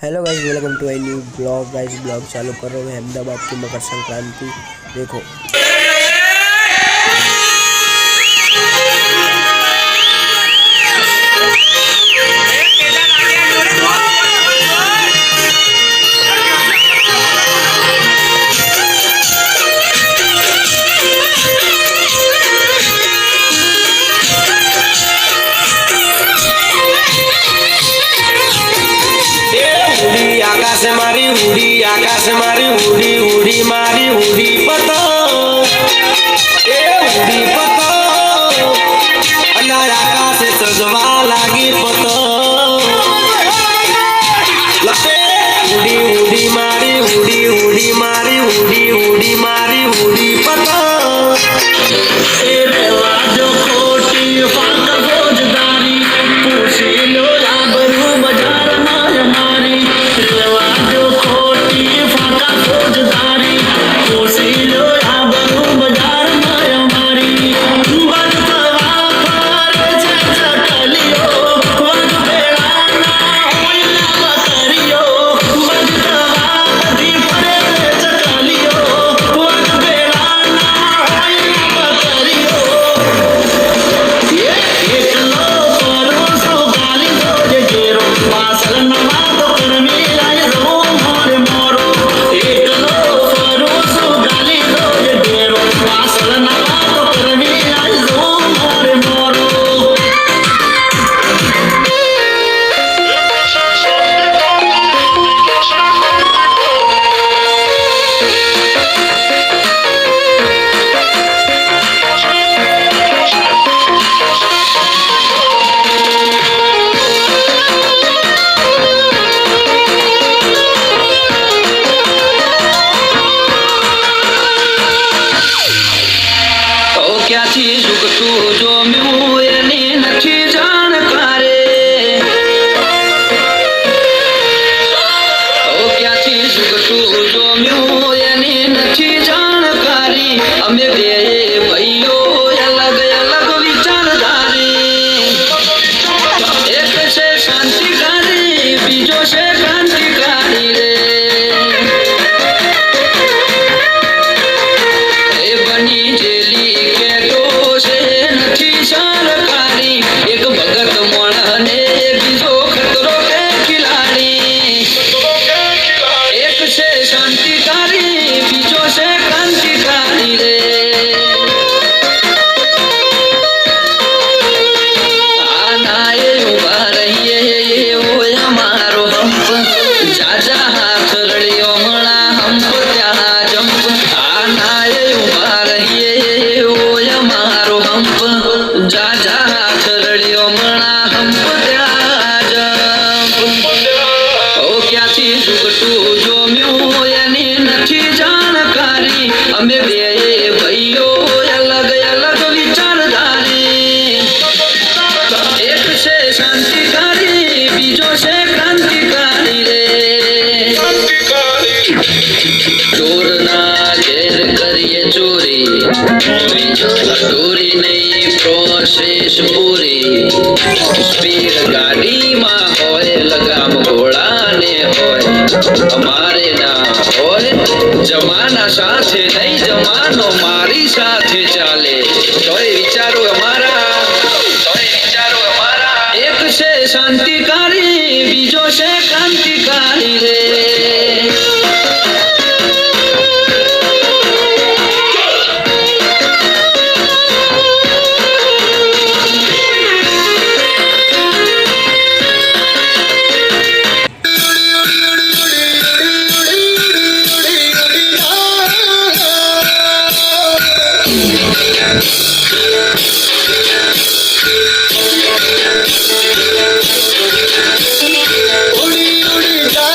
Hello guys, welcome to a new blog. Guys blog चालू कर रहे हैं अहमदाबाद की मकर संक्रांति। देखो आकाश मारी उड़ी उड़ी मारी उड़ी पतंग उड़ी पतंग अल्लाह आकाश सजवा लागी पतंग उड़ी उड़ी मारी उड़ी उड़ी मारी उड़ी उड़ी मारी उड़ी पतंग चोरी नहीं प्रोसेस पूरी स्पीड गाड़ी में होए लगाम घोड़ा ने होए हमारे ना होए जमाना साथे नहीं जमानो मारी साथे चाले तोय विचारो हमारा एक से शांतिकारी बीजो से क्रांतिकारी रे उड़ी उड़ी जा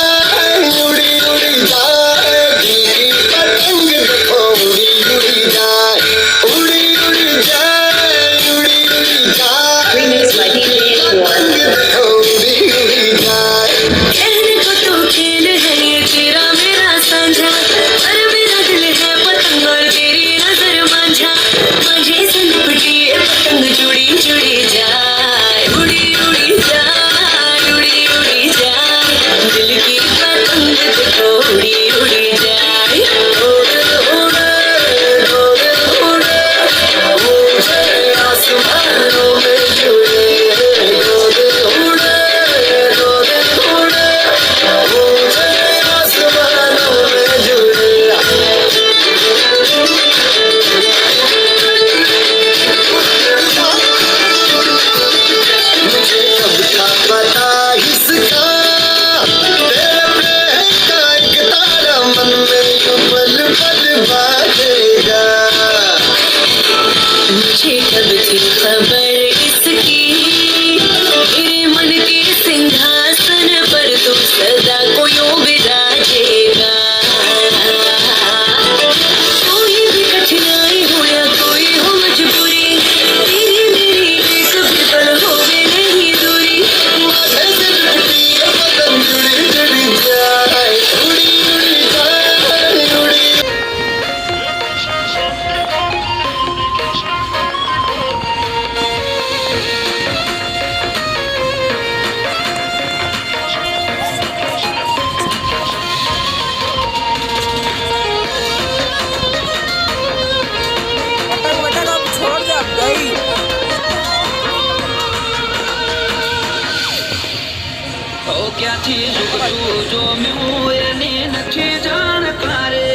ક્યાંથી ઝૂકતું જોમ્યું એની નથી જાણકારે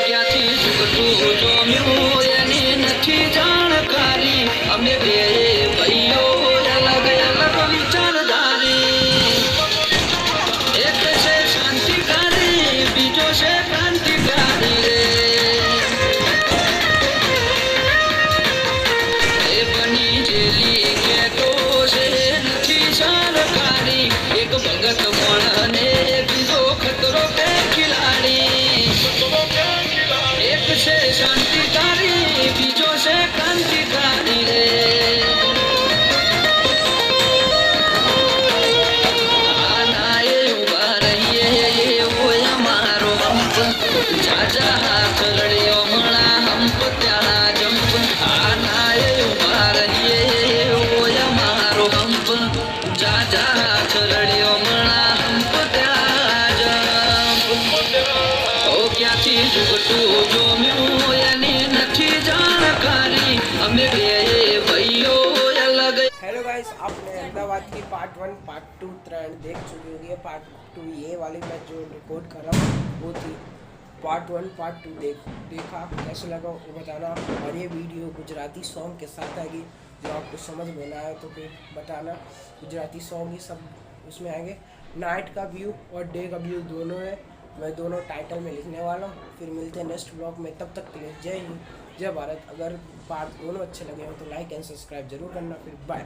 ક્યાંથી ઝૂકતું જોમ્યું એની નથી જાણકારી અમે બે ભાઈઓ અલગ અલગ વિચારધારી એક છે શાંતિકારી બીજો છે ક્રાંતિકારી રે એ બની જેલી કેતો છે નથી સરકારી એક ભગત પણ બીજો ખતરો કે ખિલાડી એક છે શાંતિકારી બીજો છે ક્રાંતિકારી રે આના એ ઉભા રહીએ એવો અમારો હંપ જાજા હાથ રડ્યો હમણાં હંપ ત્યાં જંપ આના એ ઉભા રહીએ એવો અમારો હંપ જાજા હાથ રડ્યો હમણાં હંપ ત્યાં જંપ ક્યાંથી ઝૂકતું જોમ્યું એની નથી જાણકારી અમે બે ભાઈઓ અલગ हेलो गाइस, आपने अहमदाबाद की पार्ट 1 पार्ट 2 ट्रेंड देख चुके होंगे। पार्ट 2 ये वाली मैं जो रिकॉर्ड कर रहा हूँ वो थी पार्ट 1 पार्ट 2 देखा कैसे लगा वो बताना। और ये वीडियो गुजराती सॉन्ग के साथ आएगी जो आपको समझ में ना आए तो फिर बताना। गुजराती सॉन्ग ही सब उसमें आएंगे। नाइट का व्यू और डे का व्यू दोनों है, मैं दोनों टाइटल में लिखने वाला हूँ। फिर मिलते हैं नेक्स्ट ब्लॉग में, तब तक के लिए जय हिंद जय भारत। अगर पार्ट दोनों अच्छे लगे हो तो लाइक एंड सब्सक्राइब जरूर करना। फिर बाय।